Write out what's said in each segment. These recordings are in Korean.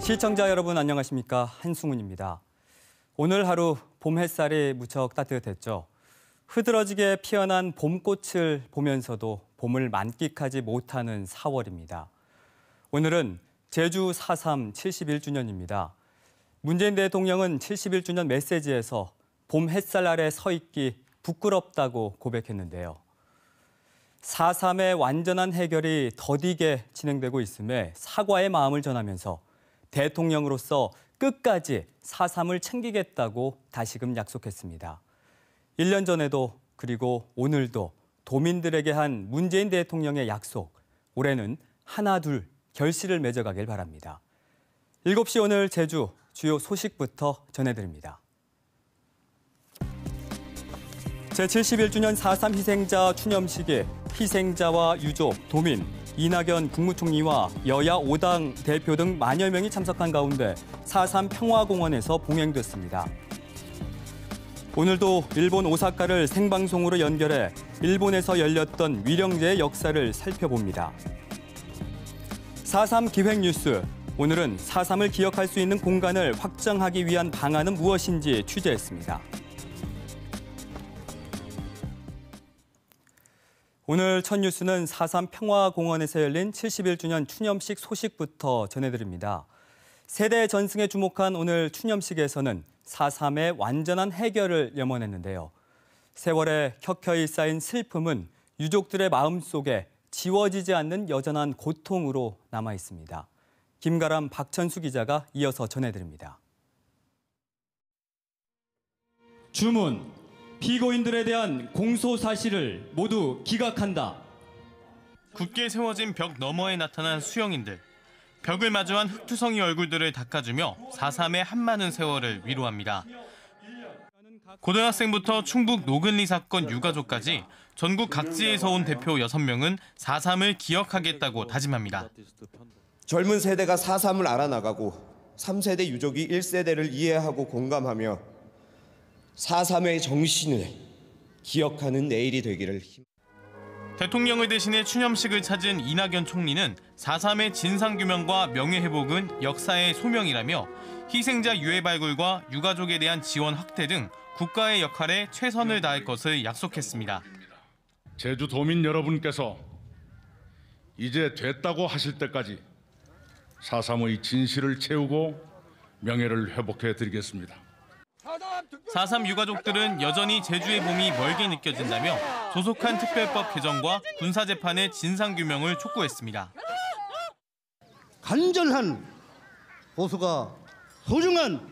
시청자 여러분 안녕하십니까? 한승훈입니다. 오늘 하루 봄 햇살이 무척 따뜻했죠. 흐드러지게 피어난 봄꽃을 보면서도 봄을 만끽하지 못하는 4월입니다. 오늘은 제주 4.3 71주년입니다. 문재인 대통령은 71주년 메시지에서 봄 햇살 아래 서 있기 부끄럽다고 고백했는데요. 4.3의 완전한 해결이 더디게 진행되고 있음에 사과의 마음을 전하면서 대통령으로서 끝까지 4.3을 챙기겠다고 다시금 약속했습니다. 1년 전에도 그리고 오늘도 도민들에게 한 문재인 대통령의 약속, 올해는 하나 둘 결실을 맺어가길 바랍니다. 7시 오늘 제주 주요 소식부터 전해드립니다. 제71주년 4.3 희생자 추념식에 희생자와 유족, 도민, 이낙연 국무총리와 여야 5당 대표 등 만여 명이 참석한 가운데 4.3 평화공원에서 봉행됐습니다. 오늘도 일본 오사카를 생방송으로 연결해 일본에서 열렸던 위령제의 역사를 살펴봅니다. 4.3 기획뉴스, 오늘은 4.3을 기억할 수 있는 공간을 확장하기 위한 방안은 무엇인지 취재했습니다. 오늘 첫 뉴스는 4.3 평화공원에서 열린 71주년 추념식 소식부터 전해드립니다. 세대 전승에 주목한 오늘 추념식에서는 4.3의 완전한 해결을 염원했는데요. 세월에 켜켜이 쌓인 슬픔은 유족들의 마음속에 지워지지 않는 여전한 고통으로 남아 있습니다. 김가람, 박천수 기자가 이어서 전해드립니다. 주문. 피고인들에 대한 공소 사실을 모두 기각한다. 굳게 세워진 벽 너머에 나타난 수영인들. 벽을 마주한 흑투성이 얼굴들을 닦아주며 4.3의 한많은 세월을 위로합니다. 고등학생부터 충북 노근리 사건 유가족까지 전국 각지에서 온 대표 6명은 4.3을 기억하겠다고 다짐합니다. 젊은 세대가 4.3을 알아나가고 3세대 유족이 1세대를 이해하고 공감하며 4.3의 정신을 기억하는 내일이 되기를. 대통령을 대신해 추념식을 찾은 이낙연 총리는 4.3의 진상규명과 명예회복은 역사의 소명이라며 희생자 유해 발굴과 유가족에 대한 지원 확대 등 국가의 역할에 최선을 다할 것을 약속했습니다. 제주 도민 여러분께서 이제 됐다고 하실 때까지 4.3의 진실을 채우고 명예를 회복해 드리겠습니다. 4.3 유가족들은 여전히 제주의 봄이 멀게 느껴진다며 조속한 특별법 개정과 군사재판의 진상규명을 촉구했습니다. 간절한 보수가 소중한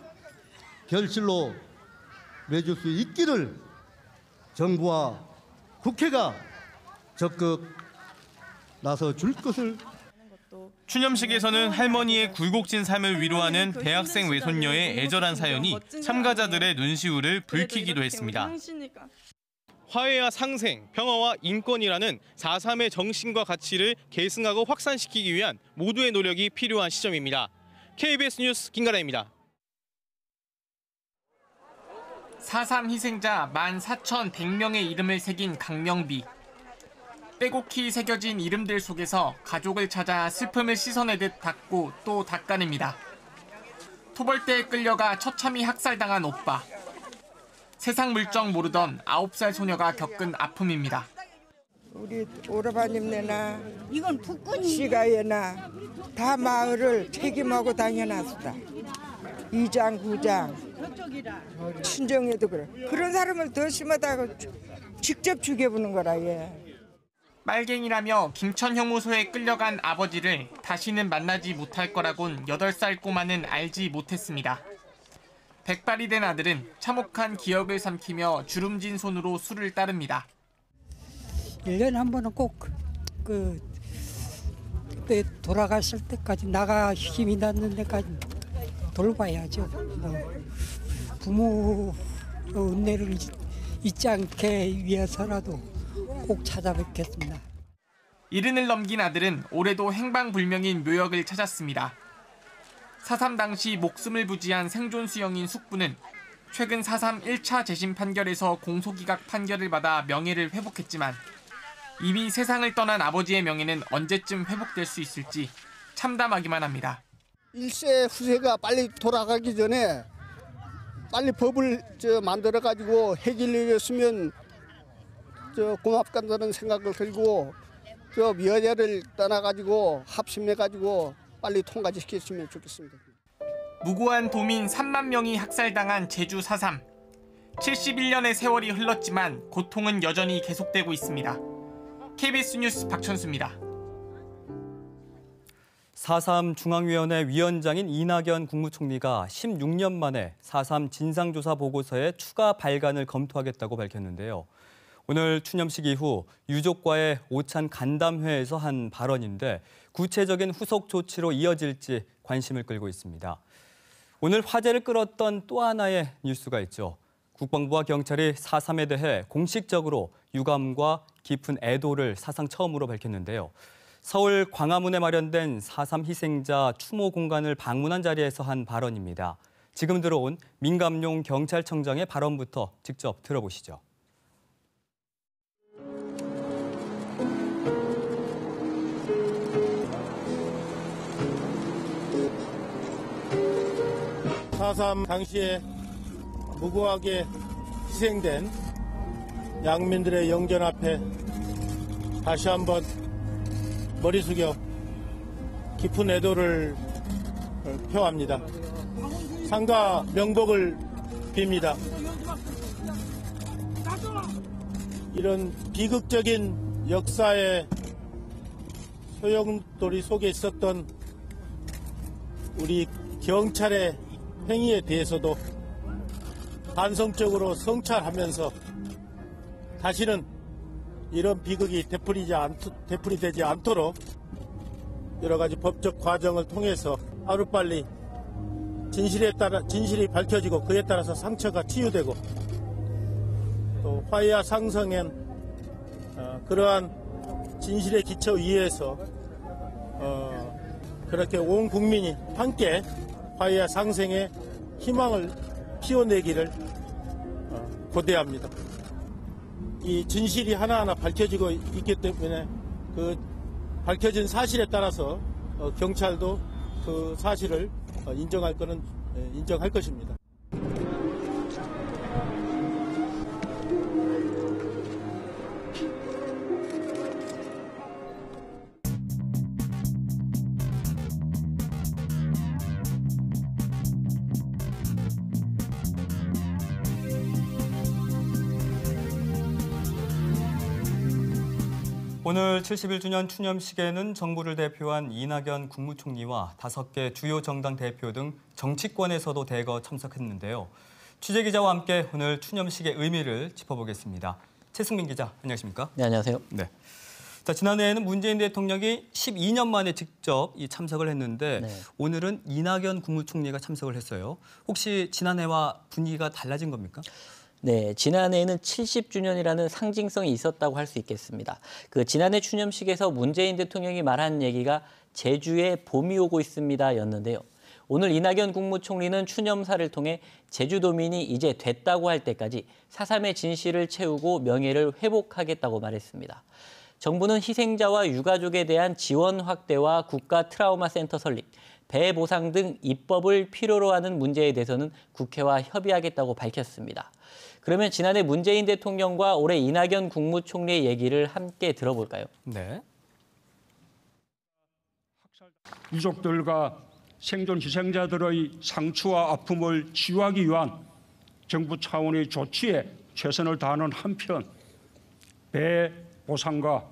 결실로 맺을 수 있기를 정부와 국회가 적극 나서줄 것을. 추념식에서는 할머니의 굴곡진 삶을 위로하는 대학생 외손녀의 애절한 사연이 참가자들의 눈시울을 붉히기도 했습니다. 화해와 상생, 평화와 인권이라는 4.3의 정신과 가치를 계승하고 확산시키기 위한 모두의 노력이 필요한 시점입니다. KBS 뉴스 김가라입니다. 4.3 희생자 14,100명의 이름을 새긴 강명비. 빼곡히 새겨진 이름들 속에서 가족을 찾아 슬픔을 씻어내듯 닦고 또 닦아냅니다. 토벌대에 끌려가 처참히 학살당한 오빠. 세상 물정 모르던 9살 소녀가 겪은 아픔입니다. 우리 오라버님네나 이건 북군이 시가에나 다 마을을 책임하고 다녀놨다. 이장, 구장, 친정에도 그래. 그런 사람을 더 심하다고 직접 죽여보는 거라 얘. 빨갱이라며 김천 형무소에 끌려간 아버지를 다시는 만나지 못할 거라곤 8살 꼬마는 알지 못했습니다. 백발이 된 아들은 참혹한 기억을 삼키며 주름진 손으로 술을 따릅니다. 1년에 한 번은 꼭 그때 돌아갔을 때까지 나가 힘이 닿는 데까지 돌봐야죠. 부모 은혜를 잊지 않게 위해서라도 꼭 찾아뵙겠습니다. 70을 넘긴 아들은 올해도 행방불명인 묘역을 찾았습니다. 4.3 당시 목숨을 부지한 생존 수영인 숙부는 최근 4.3 1차 재심 판결에서 공소기각 판결을 받아 명예를 회복했지만 이미 세상을 떠난 아버지의 명예는 언제쯤 회복될 수 있을지 참담하기만 합니다. 1세 후세가 빨리 돌아가기 전에 빨리 법을 만들어 가지고 해결했으면 고맙다는 생각을 들고 여야를 떠나 가지고 합심해 가지고 빨리 통과시켰으면 좋겠습니다. 무고한 도민 3만 명이 학살당한 제주 4.3. 71년의 세월이 흘렀지만 고통은 여전히 계속되고 있습니다. KBS 뉴스 박천수입니다. 4.3 중앙위원회 위원장인 이낙연 국무총리가 16년 만에 4.3 진상조사 보고서의 추가 발간을 검토하겠다고 밝혔는데요. 오늘 추념식 이후 유족과의 오찬 간담회에서 한 발언인데 구체적인 후속 조치로 이어질지 관심을 끌고 있습니다. 오늘 화제를 끌었던 또 하나의 뉴스가 있죠. 국방부와 경찰이 4.3에 대해 공식적으로 유감과 깊은 애도를 사상 처음으로 밝혔는데요. 서울 광화문에 마련된 4.3 희생자 추모 공간을 방문한 자리에서 한 발언입니다. 지금 들어온 민감용 경찰청장의 발언부터 직접 들어보시죠. (4.3) 당시에 무고하게 희생된 양민들의 영전 앞에 다시 한번 머리 숙여 깊은 애도를 표합니다. 상가 명복을 빕니다. 이런 비극적인 역사의 소용돌이 속에 있었던 우리 경찰의 행위에 대해서도 반성적으로 성찰하면서 다시는 이런 비극이 되풀이되지 않도록 여러 가지 법적 과정을 통해서 하루빨리 진실이 밝혀지고 그에 따라서 상처가 치유되고 또 화해와 상생엔 그러한 진실의 기초 위에서 그렇게 온 국민이 함께 화해와 상생의 희망을 피워내기를 고대합니다. 이 진실이 하나하나 밝혀지고 있기 때문에 그 밝혀진 사실에 따라서 경찰도 그 사실을 인정할 것입니다. 오늘 71주년 추념식에는 정부를 대표한 이낙연 국무총리와 5개 주요 정당 대표 등 정치권에서도 대거 참석했는데요. 취재기자와 함께 오늘 추념식의 의미를 짚어보겠습니다. 최승민 기자, 안녕하십니까? 네, 안녕하세요. 네. 자, 지난해에는 문재인 대통령이 12년 만에 직접 참석을 했는데 네. 오늘은 이낙연 국무총리가 참석을 했어요. 혹시 지난해와 분위기가 달라진 겁니까? 네, 지난해에는 70주년이라는 상징성이 있었다고 할 수 있겠습니다. 그 지난해 추념식에서 문재인 대통령이 말한 얘기가 제주에 봄이 오고 있습니다였는데요. 오늘 이낙연 국무총리는 추념사를 통해 제주도민이 이제 됐다고 할 때까지 4.3의 진실을 채우고 명예를 회복하겠다고 말했습니다. 정부는 희생자와 유가족에 대한 지원 확대와 국가 트라우마 센터 설립, 배 보상 등 입법을 필요로 하는 문제에 대해서는 국회와 협의하겠다고 밝혔습니다. 그러면 지난해 문재인 대통령과 올해 이낙연 국무총리의 얘기를 함께 들어볼까요? 네. 유족들과 생존 희생자들의 상처와 아픔을 치유하기 위한 정부 차원의 조치에 최선을 다하는 한편 배 보상과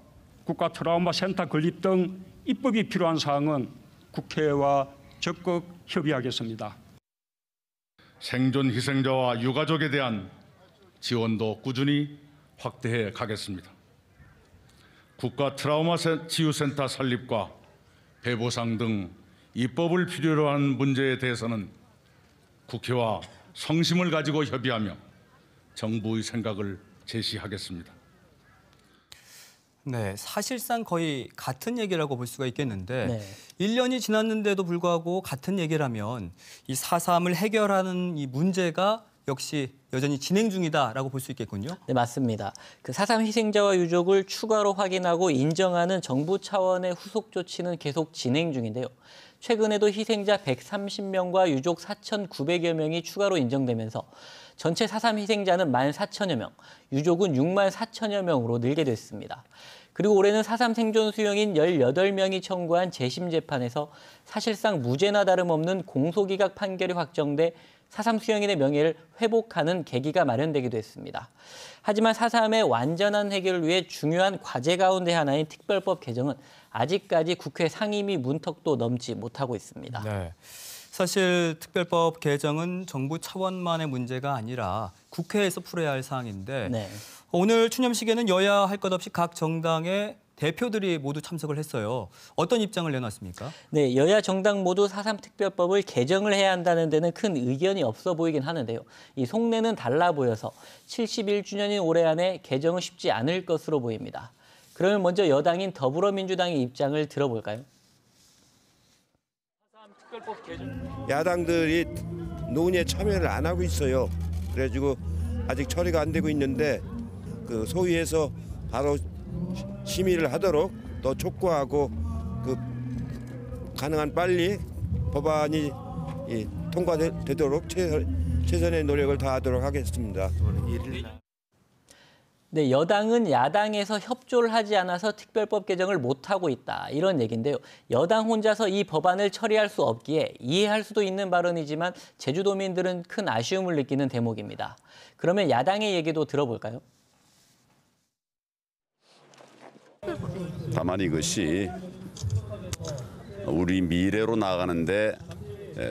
국가 트라우마 센터 건립 등 입법이 필요한 사항은 국회와 적극 협의하겠습니다. 생존 희생자와 유가족에 대한 지원도 꾸준히 확대해 가겠습니다. 국가 트라우마 치유센터 설립과 배보상 등 입법을 필요로 하는 문제에 대해서는 국회와 성심을 가지고 협의하며 정부의 생각을 제시하겠습니다. 네, 사실상 거의 같은 얘기라고 볼 수가 있겠는데 네. 1년이 지났는데도 불구하고 같은 얘기라면 이 4.3을 해결하는 이 문제가 역시 여전히 진행 중이다라고 볼 수 있겠군요. 네, 맞습니다. 그 4.3 희생자와 유족을 추가로 확인하고 인정하는 정부 차원의 후속 조치는 계속 진행 중인데요. 최근에도 희생자 130명과 유족 4,900여 명이 추가로 인정되면서 전체 4.3 희생자는 14,000여 명, 유족은 64,000여 명으로 늘게 됐습니다. 그리고 올해는 4.3 생존 수용인 18명이 청구한 재심 재판에서 사실상 무죄나 다름없는 공소기각 판결이 확정돼 4.3 수용인의 명예를 회복하는 계기가 마련되기도 했습니다. 하지만 4.3의 완전한 해결을 위해 중요한 과제 가운데 하나인 특별법 개정은 아직까지 국회 상임위 문턱도 넘지 못하고 있습니다. 네. 사실 특별법 개정은 정부 차원만의 문제가 아니라 국회에서 풀어야 할 사항인데 네. 오늘 추념식에는 여야 할 것 없이 각 정당의 대표들이 모두 참석을 했어요. 어떤 입장을 내놨습니까? 네, 여야 정당 모두 4.3 특별법을 개정을 해야 한다는 데는 큰 의견이 없어 보이긴 하는데요. 이 속내는 달라 보여서 71주년인 올해 안에 개정은 쉽지 않을 것으로 보입니다. 그러면 먼저 여당인 더불어민주당의 입장을 들어볼까요? 야당들이 논의에 참여를 안 하고 있어요. 그래가지고 아직 처리가 안 되고 있는데 그 소위에서 바로 심의를 하도록 더 촉구하고 그 가능한 빨리 법안이 통과되도록 최선의 노력을 다하도록 하겠습니다. 네, 여당은 야당에서 협조를 하지 않아서 특별법 개정을 못하고 있다, 이런 얘기인데요. 여당 혼자서 이 법안을 처리할 수 없기에 이해할 수도 있는 발언이지만 제주도민들은 큰 아쉬움을 느끼는 대목입니다. 그러면 야당의 얘기도 들어볼까요? 다만 이것이 우리 미래로 나아가는데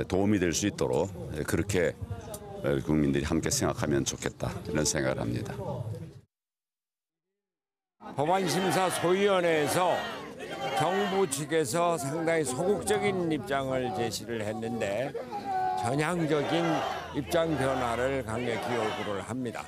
도움이 될 수 있도록 그렇게 국민들이 함께 생각하면 좋겠다, 이런 생각을 합니다. 법안심사소위원회에서 정부 측에서 상당히 소극적인 입장을 제시를 했는데 전향적인 입장 변화를 강력히 요구를 합니다.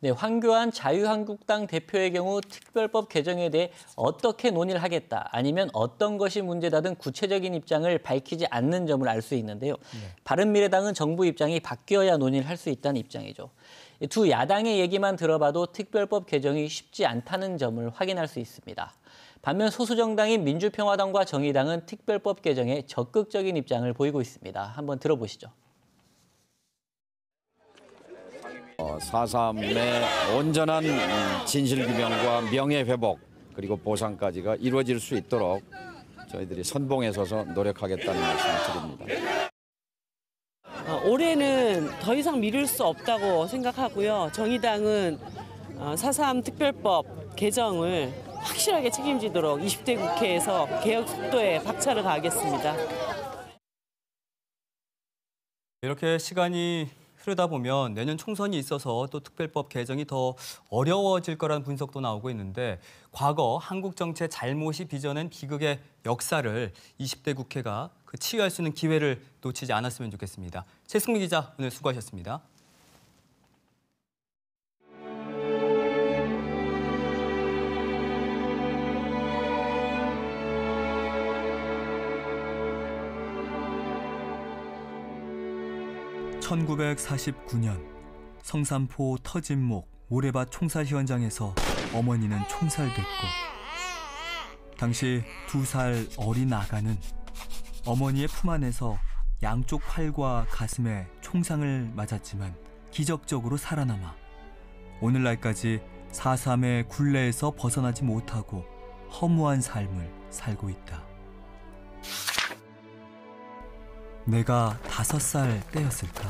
네, 황교안 자유한국당 대표의 경우 특별법 개정에 대해 어떻게 논의를 하겠다, 아니면 어떤 것이 문제다든 구체적인 입장을 밝히지 않는 점을 알 수 있는데요. 바른미래당은 정부 입장이 바뀌어야 논의를 할 수 있다는 입장이죠. 두 야당의 얘기만 들어봐도 특별법 개정이 쉽지 않다는 점을 확인할 수 있습니다. 반면 소수정당인 민주평화당과 정의당은 특별법 개정에 적극적인 입장을 보이고 있습니다. 한번 들어보시죠. 4.3의 온전한 진실규명과 명예회복 그리고 보상까지가 이루어질 수 있도록 저희들이 선봉에 서서 노력하겠다는 말씀을 드립니다. 올해는 더 이상 미룰 수 없다고 생각하고요. 정의당은 4.3 특별법 개정을 확실하게 책임지도록 20대 국회에서 개혁 속도에 박차를 가하겠습니다. 이렇게 시간이 흐르다 보면 내년 총선이 있어서 또 특별법 개정이 더 어려워질 거라는 분석도 나오고 있는데 과거 한국 정치의 잘못이 빚어낸 비극의 역사를 20대 국회가 치유할 수 있는 기회를 놓치지 않았으면 좋겠습니다. 최승미 기자, 오늘 수고하셨습니다. (1949년) 성산포 터진목 모래밭 총살 현장에서 어머니는 총살됐고 당시 2살 어린 아가는 어머니의 품 안에서 양쪽 팔과 가슴에 총상을 맞았지만 기적적으로 살아남아 오늘날까지 4.3의 굴레에서 벗어나지 못하고 허무한 삶을 살고 있다. 내가 5살 때였을까?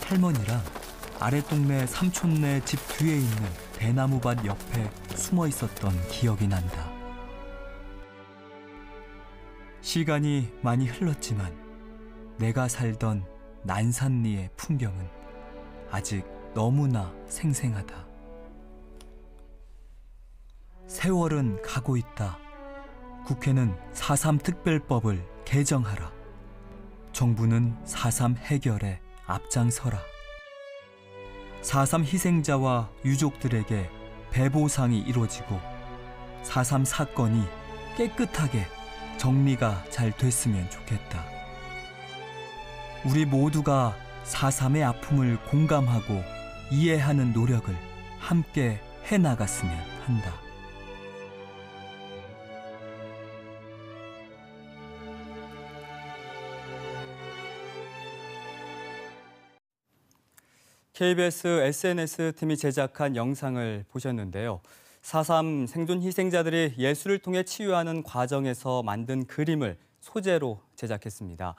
할머니랑 아랫동네 삼촌네 집 뒤에 있는 대나무밭 옆에 숨어 있었던 기억이 난다. 시간이 많이 흘렀지만 내가 살던 난산리의 풍경은 아직 너무나 생생하다. 세월은 가고 있다. 국회는 4.3 특별법을 개정하라. 정부는 4.3 해결에 앞장서라. 4.3 희생자와 유족들에게 배보상이 이루어지고 4.3 사건이 깨끗하게 정리가 잘 됐으면 좋겠다. 우리 모두가 4.3의 아픔을 공감하고 이해하는 노력을 함께 해나갔으면 한다. KBS SNS팀이 제작한 영상을 보셨는데요. 4.3 생존 희생자들이 예술을 통해 치유하는 과정에서 만든 그림을 소재로 제작했습니다.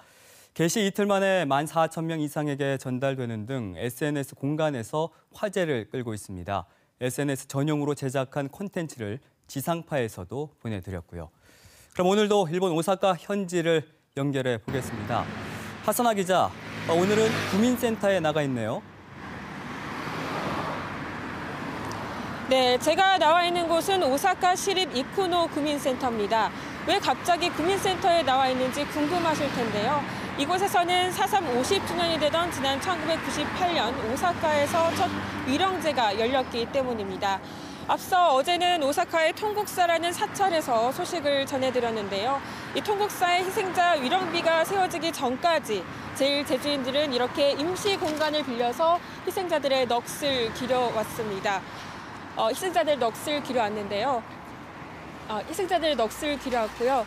개시 이틀 만에 14,000명 이상에게 전달되는 등 SNS 공간에서 화제를 끌고 있습니다. SNS 전용으로 제작한 콘텐츠를 지상파에서도 보내드렸고요. 그럼 오늘도 일본 오사카 현지를 연결해 보겠습니다. 하선아 기자, 오늘은 구민센터에 나가 있네요. 네, 제가 나와 있는 곳은 오사카 시립 이쿠노 구민센터입니다. 왜 갑자기 구민센터에 나와 있는지 궁금하실 텐데요. 이곳에서는 4.3 50주년이 되던 지난 1998년 오사카에서 첫 위령제가 열렸기 때문입니다. 앞서 어제는 오사카의 통국사라는 사찰에서 소식을 전해드렸는데요. 이 통국사의 희생자 위령비가 세워지기 전까지 제1제주인들은 이렇게 임시 공간을 빌려서 희생자들의 넋을 기려왔습니다. 희생자들 넋을 기려왔는데요. 희생자들 넋을 기려왔고요.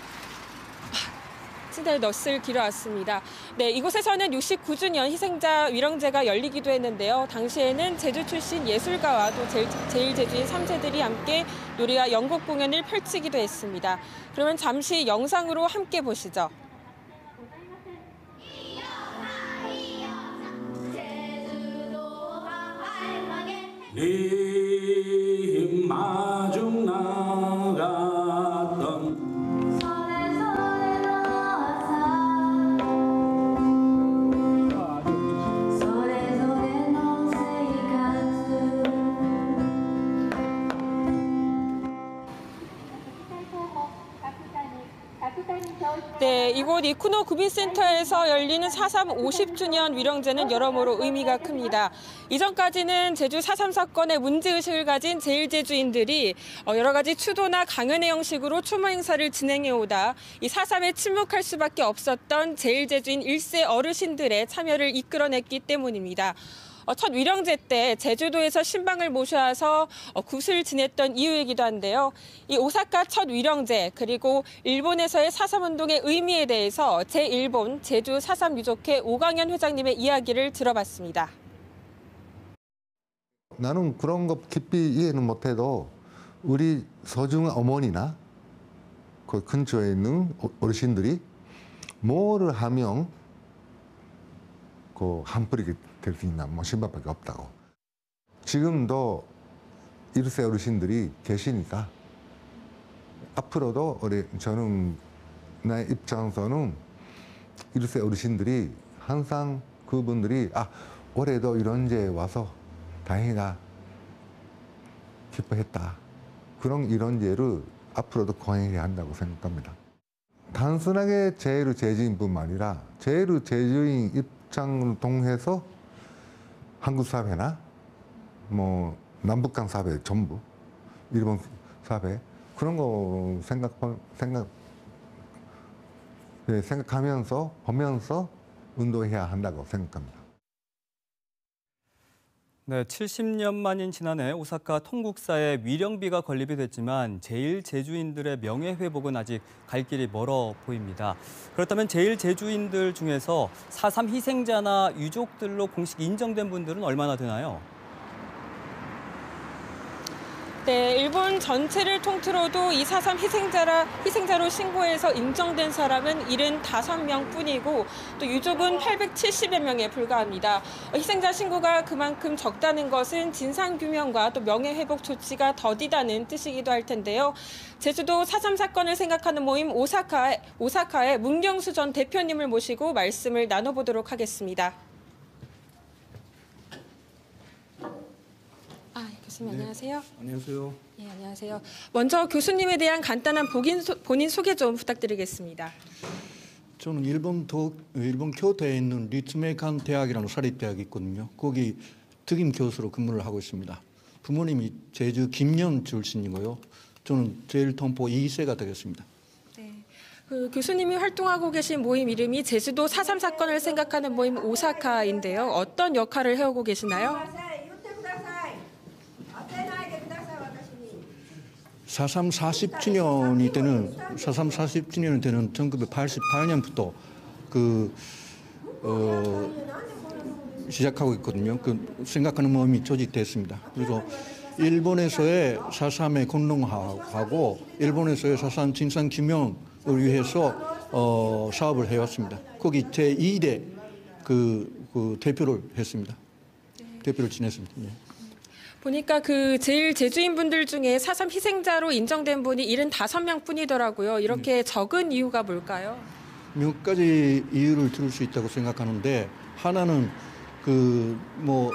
희생자들 넋을 기려왔습니다. 네, 이곳에서는 69주년 희생자 위령제가 열리기도 했는데요. 당시에는 제주 출신 예술가와 또 제1제주인 3세들이 함께 노래와 연극 공연을 펼치기도 했습니다. 그러면 잠시 영상으로 함께 보시죠. 마중 나갔던 네, 이곳 이쿠노 구민센터에서 열리는 4.3 50주년 위령제는 여러모로 의미가 큽니다. 이전까지는 제주 4.3 사건의 문제의식을 가진 제1제주인들이 여러 가지 추도나 강연회 형식으로 추모 행사를 진행해오다 이 4.3에 침묵할 수밖에 없었던 제1제주인 1세 어르신들의 참여를 이끌어냈기 때문입니다. 첫 위령제 때 제주도에서 신방을 모셔와서 굿을 지냈던 이유이기도 한데요. 이 오사카 첫 위령제 그리고 일본에서의 4.3 운동의 의미에 대해서 제1본 제주 4.3 유족회 오광현 회장님의 이야기를 들어봤습니다. 나는 그런 것 깊이 이해는 못해도 우리 소중한 어머니나 그 근처에 있는 어르신들이 뭐를 하면 그 한풀이 될 수 있나 뭐 신발밖에 없다고. 지금도 1세 어르신들이 계시니까 앞으로도 저는 나의 입장에서는 1세 어르신들이 항상 그분들이 올해도 이런 제 와서 다행이다 기뻐했다 그런 이런 제를 앞으로도 거행해야 한다고 생각합니다. 단순하게 제1제주인뿐만 아니라 제1제주인 입장을 통해서 한국 사회나 뭐 남북한 사회 전부 일본 사회 그런 거 생각하면서 보면서 운동해야 한다고 생각합니다. 네, 70년 만인 지난해 오사카 통국사에 위령비가 건립이 됐지만 제1제주인들의 명예회복은 아직 갈 길이 멀어 보입니다. 그렇다면 제1제주인들 중에서 4.3 희생자나 유족들로 공식 인정된 분들은 얼마나 되나요? 네, 일본 전체를 통틀어도 이 4.3 희생자로 신고해서 인정된 사람은 75명 뿐이고 또 유족은 870여 명에 불과합니다. 희생자 신고가 그만큼 적다는 것은 진상규명과 또 명예회복 조치가 더디다는 뜻이기도 할 텐데요. 제주도 4.3 사건을 생각하는 모임 오사카의 문경수 전 대표님을 모시고 말씀을 나눠보도록 하겠습니다. 교수님 안녕하세요. 안녕하세요. 예, 안녕하세요. 먼저 교수님에 대한 간단한 본인 소개 좀 부탁드리겠습니다. 저는 일본 교토에 있는 리츠메이칸 대학이라는 사립대학이 있거든요. 거기 특임 교수로 근무를 하고 있습니다. 부모님이 제주 김년 출신이고요. 저는 제1통포 2세가 되겠습니다. 네. 교수님이 활동하고 계신 모임 이름이 제주도 4.3 사건을 생각하는 모임 오사카인데요. 어떤 역할을 해오고 계시나요? 4.3 40주년이 되는 1988년부터 시작하고 있거든요. 그 생각하는 마음이 조직됐습니다. 그래서 일본에서의 4.3의 공론화하고 일본에서의 4.3 진상 규명을 위해서 사업을 해왔습니다. 거기 제2대 그 대표를 했습니다. 대표를 지냈습니다. 네. 보니까 그 제일 제주인 분들 중에 4.3 희생자로 인정된 분이 75명 뿐이더라고요. 이렇게 적은 이유가 뭘까요? 몇 가지 이유를 들을 수 있다고 생각하는데, 하나는 그 뭐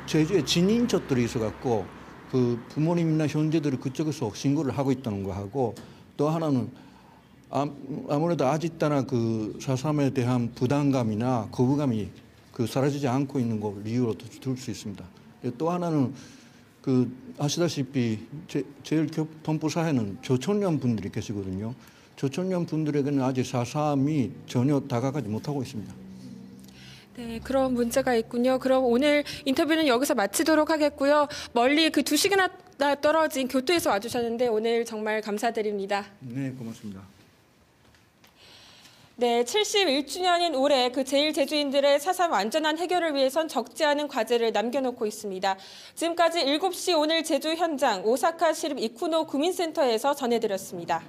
제주에 진인척들이 있어갖고 그 부모님이나 형제들을 그쪽에서 신고를 하고 있다는 거 하고, 또 하나는 아무래도 아직도나 그 4.3에 대한 부담감이나 거부감이 그 사라지지 않고 있는 걸 이유로 들 수 있습니다. 또 하나는 그 아시다시피 제일 동부 사회는 저촌년 분들이 계시거든요. 저촌년 분들에게는 아직 4.3이 전혀 다가가지 못하고 있습니다. 네, 그런 문제가 있군요. 그럼 오늘 인터뷰는 여기서 마치도록 하겠고요. 멀리 그 2시간이나 떨어진 교토에서 와주셨는데 오늘 정말 감사드립니다. 네, 고맙습니다. 네, 71주년인 올해 그 제일 제주인들의 4.3 완전한 해결을 위해선 적지 않은 과제를 남겨놓고 있습니다. 지금까지 7시 오늘 제주 현장 오사카 시립 이쿠노 구민센터에서 전해드렸습니다.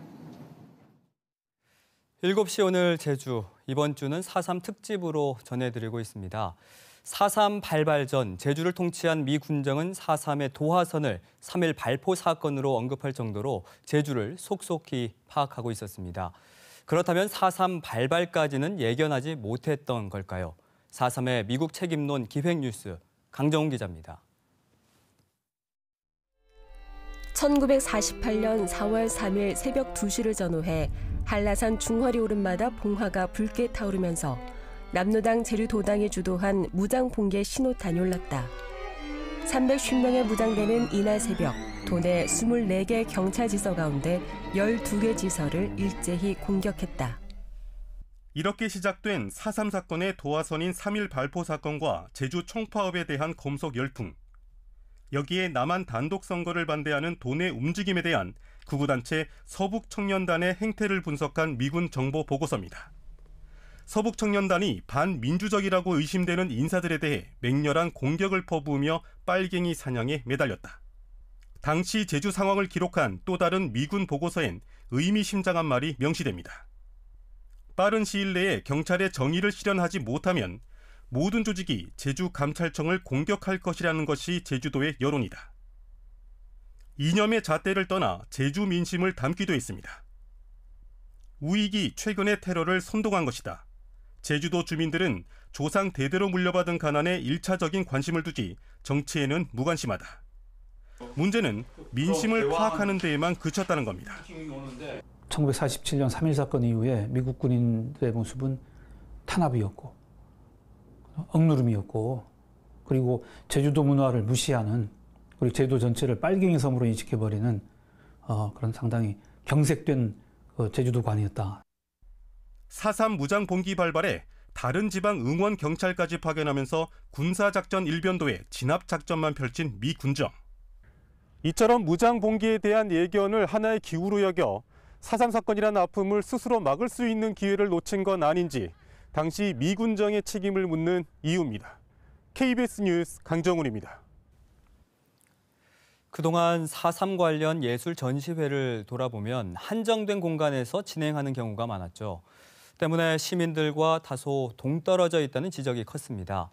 7시 오늘 제주, 이번 주는 4.3 특집으로 전해드리고 있습니다. 4.3 발발 전 제주를 통치한 미 군정은 4.3의 도하선을 3.1 발포 사건으로 언급할 정도로 제주를 속속히 파악하고 있었습니다. 그렇다면 4.3 발발까지는 예견하지 못했던 걸까요? 4.3의 미국 책임론 기획뉴스, 강정훈 기자입니다. 1948년 4월 3일 새벽 2시를 전후해 한라산 중허리 오름마다 봉화가 붉게 타오르면서 남로당 제주도당이 주도한 무장봉개 신호탄이 올랐다. 310명의 무장대는 이날 새벽 도내 24개 경찰 지서 가운데 12개 지서를 일제히 공격했다. 이렇게 시작된 4.3 사건의 도화선인 3.1 발포 사건과 제주 총파업에 대한 검속 열풍. 여기에 남한 단독 선거를 반대하는 도내 움직임에 대한 극우단체 서북청년단의 행태를 분석한 미군 정보 보고서입니다. 서북청년단이 반민주적이라고 의심되는 인사들에 대해 맹렬한 공격을 퍼부으며 빨갱이 사냥에 매달렸다. 당시 제주 상황을 기록한 또 다른 미군 보고서엔 의미심장한 말이 명시됩니다. 빠른 시일 내에 경찰의 정의를 실현하지 못하면 모든 조직이 제주 감찰청을 공격할 것이라는 것이 제주도의 여론이다. 이념의 잣대를 떠나 제주 민심을 담기도 했습니다. 우익이 최근의 테러를 선동한 것이다. 제주도 주민들은 조상 대대로 물려받은 가난에 1차적인 관심을 두지 정치에는 무관심하다. 문제는 민심을 파악하는 데에만 그쳤다는 겁니다. 1947년 3.1 사건 이후에 미국 군인들의 모습은 탄압이었고 억누름이었고, 그리고 제주도 문화를 무시하는, 그리고 제주도 전체를 빨갱이 섬으로 인식해버리는 그런 상당히 경색된 제주도관이었다. 4.3 무장봉기 발발에 다른 지방 응원 경찰까지 파견하면서 군사작전 일변도에 진압작전만 펼친 미 군정. 이처럼 무장봉기에 대한 예견을 하나의 기우로 여겨 4.3 사건이라는 아픔을 스스로 막을 수 있는 기회를 놓친 건 아닌지 당시 미 군정의 책임을 묻는 이유입니다. KBS 뉴스 강정훈입니다. 그동안 4.3 관련 예술 전시회를 돌아보면 한정된 공간에서 진행하는 경우가 많았죠. 때문에 시민들과 다소 동떨어져 있다는 지적이 컸습니다.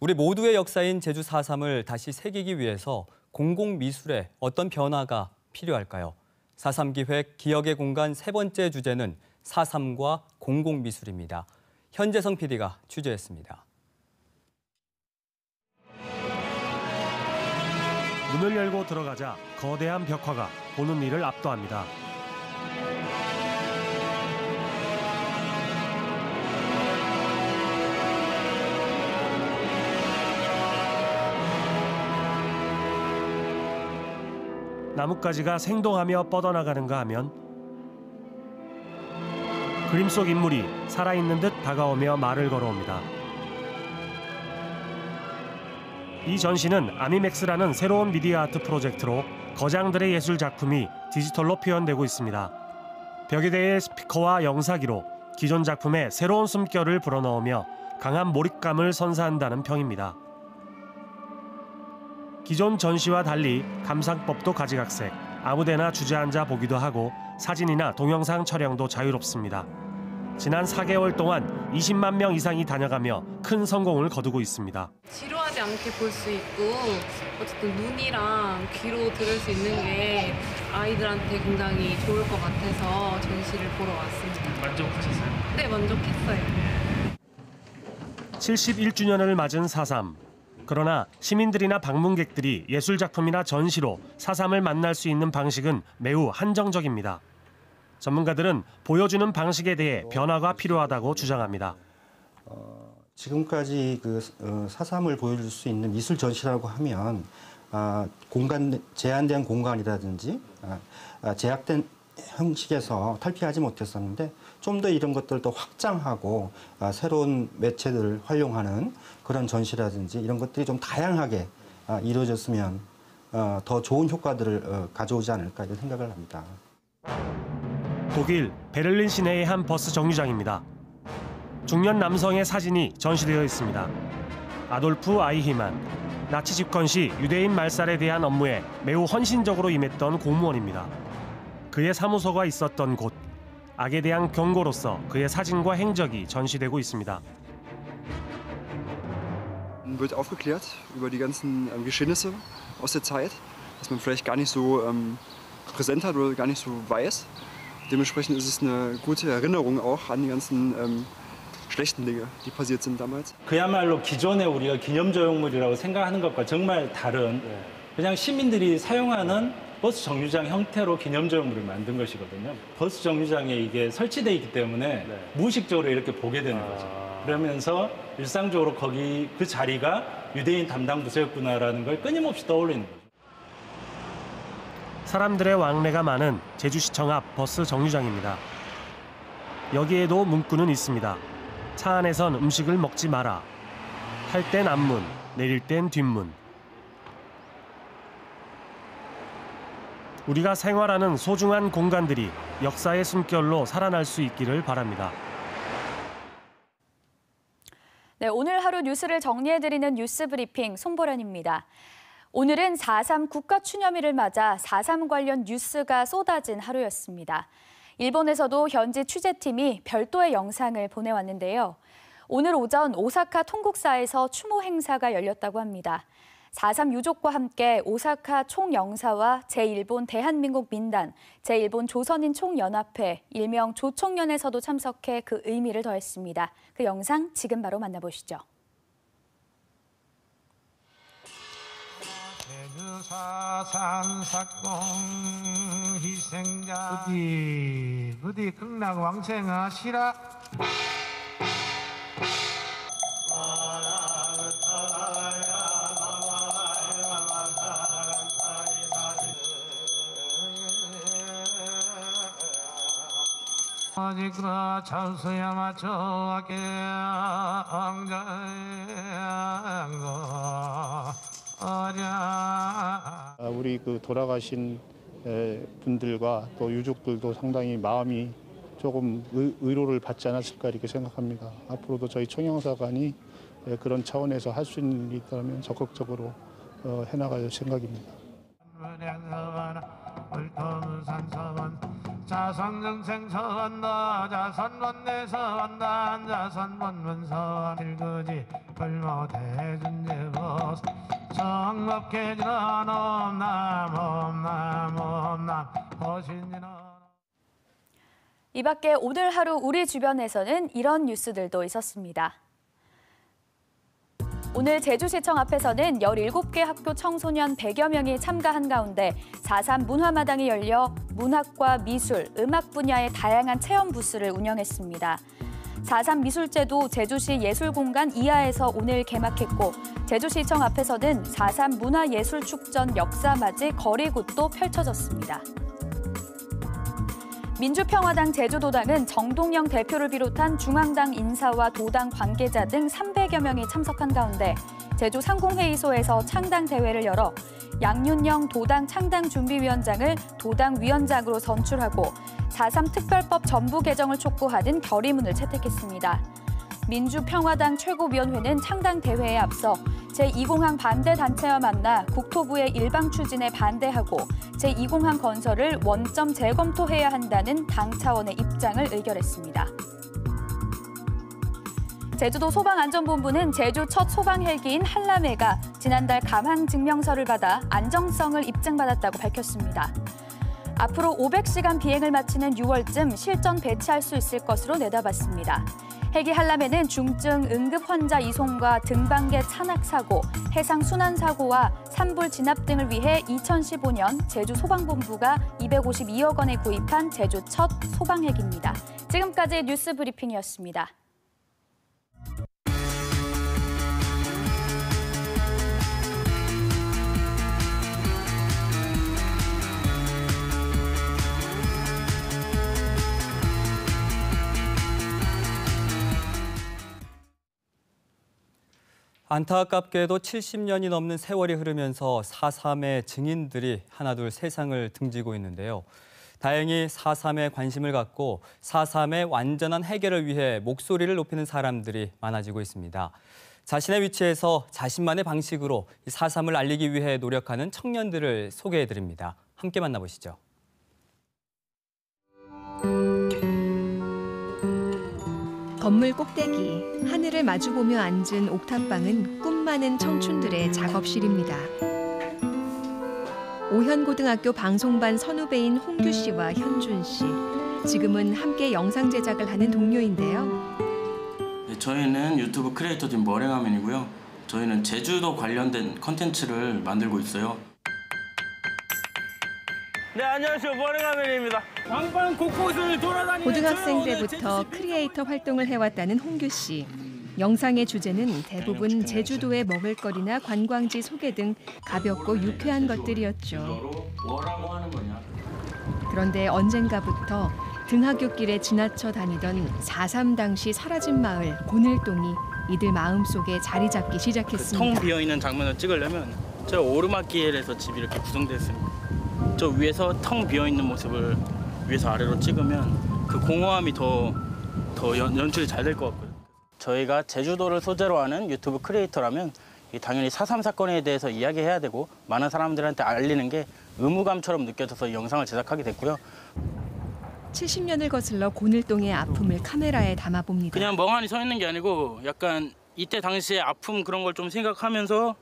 우리 모두의 역사인 제주 4.3을 다시 새기기 위해서 공공미술에 어떤 변화가 필요할까요? 4.3 기획 기억의 공간 세 번째 주제는 4.3과 공공미술입니다. 현재성 PD가 취재했습니다. 문을 열고 들어가자 거대한 벽화가 보는 이를 압도합니다. 나뭇가지가 생동하며 뻗어나가는가 하면 그림 속 인물이 살아있는 듯 다가오며 말을 걸어옵니다. 이 전시는 아미맥스라는 새로운 미디어 아트 프로젝트로 거장들의 예술 작품이 디지털로 표현되고 있습니다. 벽에 대해 스피커와 영사기로 기존 작품에 새로운 숨결을 불어넣으며 강한 몰입감을 선사한다는 평입니다. 기존 전시와 달리 감상법도 가지각색, 아무데나 주저앉아 보기도 하고 사진이나 동영상 촬영도 자유롭습니다. 지난 4개월 동안 20만 명 이상이 다녀가며 큰 성공을 거두고 있습니다. 지루하지 않게 볼 수 있고 어쨌든 눈이랑 귀로 들을 수 있는 게 아이들한테 굉장히 좋을 것 같아서 전시를 보러 왔습니다. 만족하셨어요? 네, 만족했어요. 71주년을 맞은 4.3. 그러나 시민들이나 방문객들이 예술작품이나 전시로 4.3을 만날 수 있는 방식은 매우 한정적입니다. 전문가들은 보여주는 방식에 대해 변화가 필요하다고 주장합니다. 지금까지 그 4.3을 보여줄 수 있는 미술 전시라고 하면 제한된 공간이라든지 제약된 형식에서 탈피하지 못했었는데 좀 더 이런 것들도 확장하고 새로운 매체들을 활용하는 그런 전시라든지 이런 것들이 좀 다양하게 이루어졌으면 더 좋은 효과들을 가져오지 않을까 이런 생각을 합니다. 독일 베를린 시내의 한 버스 정류장입니다. 중년 남성의 사진이 전시되어 있습니다. 아돌프 아이히만, 나치 집권 시 유대인 말살에 대한 업무에 매우 헌신적으로 임했던 공무원입니다. 그의 사무소가 있었던 곳, 악에 대한 경고로서 그의 사진과 행적이 전시되고 있습니다. Wird aufgeklärt über die ganzen Geschehnisse aus der Zeit, was man vielleicht gar nicht so präsent hat oder gar nicht so weiß. Dementsprechend ist es eine gute Erinnerung auch an die ganzen schlechten Dinge, die passiert sind damals. 그야말로 기존에 우리가 기념조형물이라고 생각하는 것과 정말 다른 그냥 시민들이 사용하는 버스 정류장 형태로 기념조형물을 만든 것이거든요. 버스 정류장에 이게 설치되어 있기 때문에 무의식적으로 이렇게 보게 되는 거죠. 그러면서 일상적으로 거기 그 자리가 유대인 담당 부서였구나라는 걸 끊임없이 떠올리는 거죠. 사람들의 왕래가 많은 제주시청 앞 버스 정류장입니다. 여기에도 문구는 있습니다. 차 안에선 음식을 먹지 마라. 탈 땐 앞문, 내릴 땐 뒷문. 우리가 생활하는 소중한 공간들이 역사의 숨결로 살아날 수 있기를 바랍니다. 네, 오늘 하루 뉴스를 정리해드리는 뉴스 브리핑 손보련입니다. 오늘은 4.3 국가추념일을 맞아 4.3 관련 뉴스가 쏟아진 하루였습니다. 일본에서도 현지 취재팀이 별도의 영상을 보내왔는데요. 오늘 오전 오사카 통국사에서 추모 행사가 열렸다고 합니다. 4.3 유족과 함께 오사카 총영사와 제1본 대한민국 민단, 제1본 조선인 총연합회, 일명 조총련에서도 참석해 그 의미를 더했습니다. 그 영상 지금 바로 만나보시죠. 제주4.3 사건 희생자 부디 극락 왕생하시라. 아직그라 찬스야 맞춰게 우리 그 돌아가신 분들과 또 유족들도 상당히 마음이 조금 의로를 받지 않았을까 이렇게 생각합니다. 앞으로도 저희 총영사관이 그런 차원에서 할 수 있는 일이 있다면 적극적으로 해나갈 생각입니다. 자성정생서원다 자선원내서원다 자선원문서 일거지 불모대준제보 성법계지는 옴남 허신지는. 이 밖에 오늘 하루 우리 주변에서는 이런 뉴스들도 있었습니다. 오늘 제주시청 앞에서는 17개 학교 청소년 100여 명이 참가한 가운데 4.3 문화마당이 열려 문학과 미술, 음악 분야의 다양한 체험 부스를 운영했습니다. 4.3 미술제도 제주시 예술공간 2하에서 오늘 개막했고 제주시청 앞에서는 4.3 문화예술축전 역사맞이 거리굿도 펼쳐졌습니다. 민주평화당 제주도당은 정동영 대표를 비롯한 중앙당 인사와 도당 관계자 등 300여 명이 참석한 가운데 제주 상공회의소에서 창당 대회를 열어 양윤영 도당 창당준비위원장을 도당 위원장으로 선출하고 4.3 특별법 전부 개정을 촉구하는 결의문을 채택했습니다. 민주평화당 최고위원회는 창당 대회에 앞서 제2공항 반대 단체와 만나 국토부의 일방 추진에 반대하고 제2공항 건설을 원점 재검토해야 한다는 당 차원의 입장을 의결했습니다. 제주도 소방안전본부는 제주 첫 소방 헬기인 한라메가 지난달 감항 증명서를 받아 안정성을 입증받았다고 밝혔습니다. 앞으로 500시간 비행을 마치는 6월쯤 실전 배치할 수 있을 것으로 내다봤습니다. 헬기 한라메는 중증 응급 환자 이송과 등반계 찬학 사고, 해상 순환 사고와 산불 진압 등을 위해 2015년 제주 소방본부가 252억 원에 구입한 제주 첫 소방 헬기입니다. 지금까지 뉴스 브리핑이었습니다. 안타깝게도 70년이 넘는 세월이 흐르면서 4.3의 증인들이 하나둘 세상을 등지고 있는데요. 다행히 4.3에 관심을 갖고 4.3의 완전한 해결을 위해 목소리를 높이는 사람들이 많아지고 있습니다. 자신의 위치에서 자신만의 방식으로 4.3을 알리기 위해 노력하는 청년들을 소개해드립니다. 함께 만나보시죠. 건물 꼭대기, 하늘을 마주보며 앉은 옥탑방은 꿈 많은 청춘들의 작업실입니다. 오현고등학교 방송반 선후배인 홍규 씨와 현준 씨. 지금은 함께 영상 제작을 하는 동료인데요. 네, 저희는 유튜브 크리에이터 팀 머랭하면이고요. 저희는 제주도 관련된 컨텐츠를 만들고 있어요. 네, 안녕하세요. 머랭하면입니다. 방방 곳곳을 돌아다니는 고등학생 때부터 크리에이터 활동을 해왔다는 홍규 씨. 영상의 주제는 대부분 제주도의 먹을거리나 관광지 소개 등 가볍고 유쾌한 것들이었죠. 뭐라고 하는 거냐? 그런데 언젠가부터 등하굣길에 지나쳐 다니던 4.3 당시 사라진 마을 고늘동이 이들 마음속에 자리 잡기 시작했습니다. 텅 비어있는 장면을 찍으려면 저 오르막길에서 집이 이렇게 구성됐습니다. 저 위에서 텅 비어있는 모습을 위에서 아래로 찍으면 그 공허함이 더 연출이 잘 될 것 같고요. 저희가 제주도를 소재로 하는 유튜브 크리에이터라면 당연히 4.3 사건에 대해서 이야기해야 되고 많은 사람들한테 알리는 게 의무감처럼 느껴져서 이 영상을 제작하게 됐고요. 70년을 거슬러 고늘동의 아픔을 카메라에 담아봅니다. 그냥 멍하니 서 있는 게 아니고 약간 이때 당시의 아픔 그런 걸 좀 생각하면서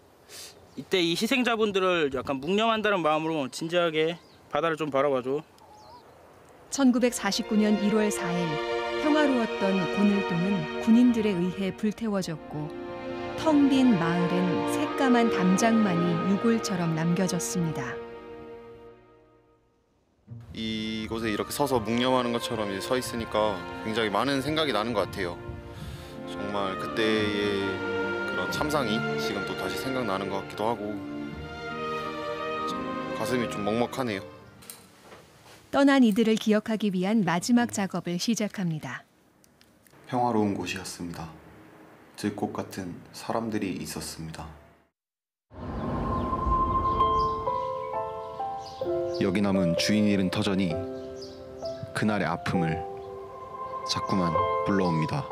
이때 이 희생자분들을 약간 묵념한다는 마음으로 진지하게 바다를 좀 바라봐줘. 1949년 1월 4일 평화로웠던 고늘동은 군인들에 의해 불태워졌고 텅 빈 마을엔 새까만 담장만이 유골처럼 남겨졌습니다. 이곳에 이렇게 서서 묵념하는 것처럼 이제 서 있으니까 굉장히 많은 생각이 나는 것 같아요. 정말 그때의 그런 참상이 지금 또 다시 생각나는 것 같기도 하고 가슴이 좀 먹먹하네요. 떠난 이들을 기억하기 위한 마지막 작업을 시작합니다. 평화로운 곳이었습니다. 들꽃 같은 사람들이 있었습니다. 여기 남은 주인 잃은 터전이 그날의 아픔을 자꾸만 불러옵니다.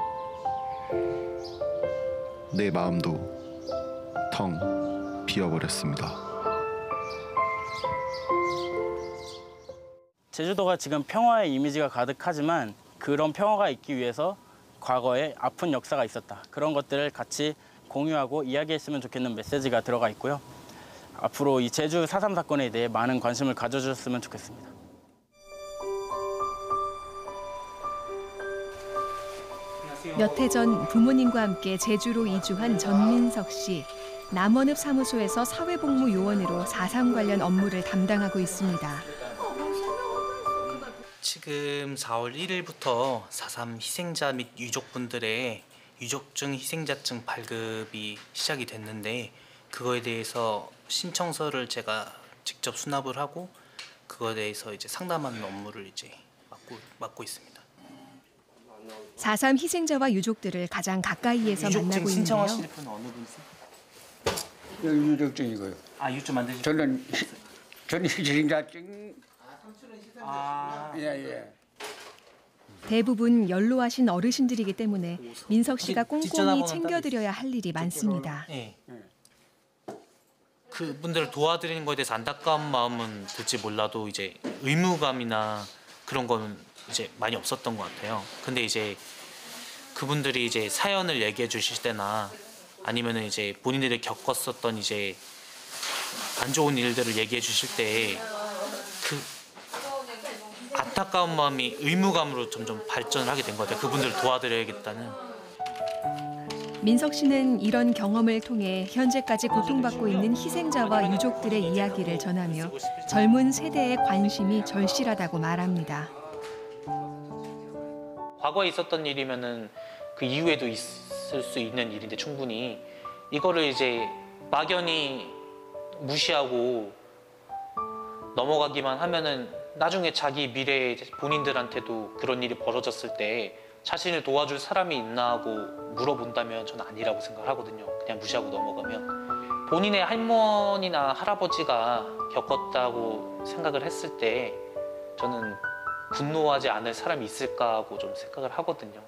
내 마음도 텅 비어버렸습니다. 제주도가 지금 평화의 이미지가 가득하지만 그런 평화가 있기 위해서 과거에 아픈 역사가 있었다. 그런 것들을 같이 공유하고 이야기했으면 좋겠는 메시지가 들어가 있고요. 앞으로 이 제주 4.3 사건에 대해 많은 관심을 가져주셨으면 좋겠습니다. 몇 해 전 부모님과 함께 제주로 이주한 전민석 씨. 남원읍 사무소에서 사회복무 요원으로 4.3 관련 업무를 담당하고 있습니다. 지금 4월 1일부터 4.3 희생자 및 유족분들의 유족증, 희생자증 발급이 시작이 됐는데 그거에 대해서 신청서를 제가 직접 수납을 하고 그거에 대해서 이제 상담하는 업무를 이제 맡고 있습니다. 4.3 희생자와 유족들을 가장 가까이에서 만나고 있는데요. 신청하실 분은 어느 분이세요? 유족증이고요. 아, 유족 만드신 저는 희생자증. 아, 예. 대부분 연로하신 어르신들이기 때문에 민석 씨가 꼼꼼히 챙겨드려야 할 일이 많습니다. 네. 그분들을 도와드리는 것에 대해서 안타까운 마음은 들지 몰라도 이제 의무감이나 그런 거는 이제 많이 없었던 것 같아요. 근데 이제 그분들이 이제 사연을 얘기해 주실 때나 아니면은 이제 본인들이 겪었었던 이제 안 좋은 일들을 얘기해 주실 때 그 안타까운 마음이 의무감으로 점점 발전을 하게 된 것 같아요. 그분들을 도와드려야겠다는. 민석 씨는 이런 경험을 통해 현재까지 고통받고 있는 희생자와 유족들의 이야기를 전하며 젊은 세대의 관심이 절실하다고 말합니다. 과거에 있었던 일이면은 그 이후에도 있을 수 있는 일인데 충분히 이거를 이제 막연히 무시하고 넘어가기만 하면은 나중에 자기 미래에 본인들한테도 그런 일이 벌어졌을 때 자신을 도와줄 사람이 있나 하고 물어본다면 저는 아니라고 생각을 하거든요. 그냥 무시하고 넘어가면. 본인의 할머니나 할아버지가 겪었다고 생각을 했을 때 저는 분노하지 않을 사람이 있을까 하고 좀 생각을 하거든요.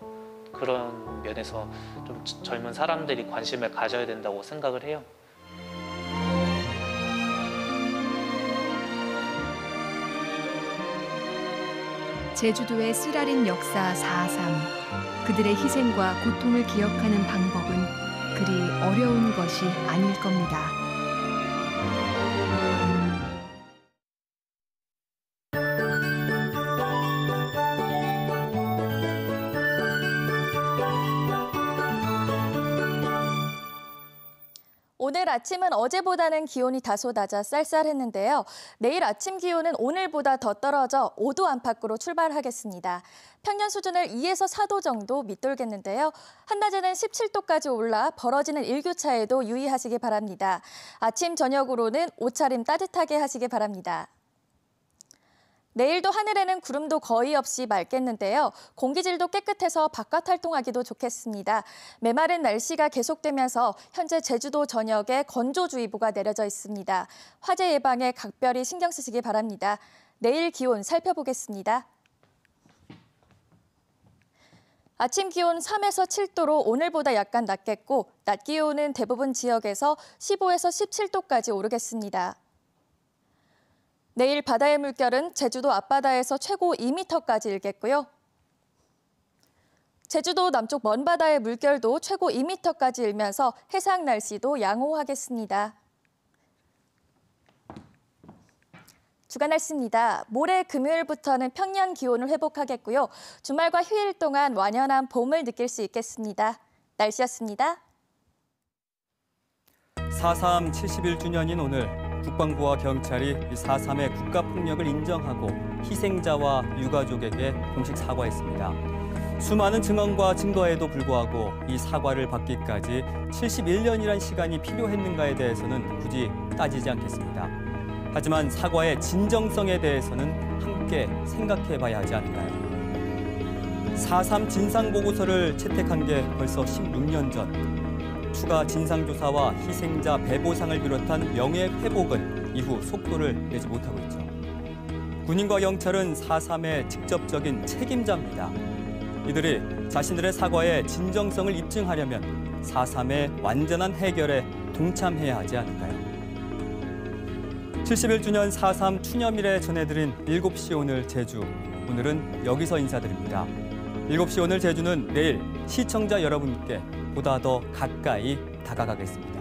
그런 면에서 좀 젊은 사람들이 관심을 가져야 된다고 생각을 해요. 제주도의 쓰라린 역사 4.3. 그들의 희생과 고통을 기억하는 방법은 그리 어려운 것이 아닐 겁니다. 오늘 아침은 어제보다는 기온이 다소 낮아 쌀쌀했는데요. 내일 아침 기온은 오늘보다 더 떨어져 5도 안팎으로 출발하겠습니다. 평년 수준을 2에서 4도 정도 밑돌겠는데요. 한낮에는 17도까지 올라 벌어지는 일교차에도 유의하시기 바랍니다. 아침, 저녁으로는 옷차림 따뜻하게 하시기 바랍니다. 내일도 하늘에는 구름도 거의 없이 맑겠는데요. 공기질도 깨끗해서 바깥 활동하기도 좋겠습니다. 메마른 날씨가 계속되면서 현재 제주도 전역에 건조주의보가 내려져 있습니다. 화재 예방에 각별히 신경 쓰시기 바랍니다. 내일 기온 살펴보겠습니다. 아침 기온 3에서 7도로 오늘보다 약간 낮겠고 낮 기온은 대부분 지역에서 15에서 17도까지 오르겠습니다. 내일 바다의 물결은 제주도 앞바다에서 최고 2m까지 일겠고요. 제주도 남쪽 먼바다의 물결도 최고 2m까지 일면서 해상 날씨도 양호하겠습니다. 주간 날씨입니다. 모레 금요일부터는 평년 기온을 회복하겠고요. 주말과 휴일 동안 완연한 봄을 느낄 수 있겠습니다. 날씨였습니다. 4.3 71주년인 오늘 국방부와 경찰이 4.3의 국가폭력을 인정하고 희생자와 유가족에게 공식 사과했습니다. 수많은 증언과 증거에도 불구하고 이 사과를 받기까지 71년이란 시간이 필요했는가에 대해서는 굳이 따지지 않겠습니다. 하지만 사과의 진정성에 대해서는 함께 생각해봐야 하지 않을까요? 4.3 진상보고서를 채택한 게 벌써 16년 전. 추가 진상조사와 희생자 배보상을 비롯한 명예회복은 이후 속도를 내지 못하고 있죠. 군인과 경찰은 4.3의 직접적인 책임자입니다. 이들이 자신들의 사과의 진정성을 입증하려면 4.3의 완전한 해결에 동참해야 하지 않을까요? 71주년 4.3 추념일에 전해드린 7시 오늘 제주. 오늘은 여기서 인사드립니다. 7시 오늘 제주는 내일 시청자 여러분께 보다 더 가까이 다가가겠습니다.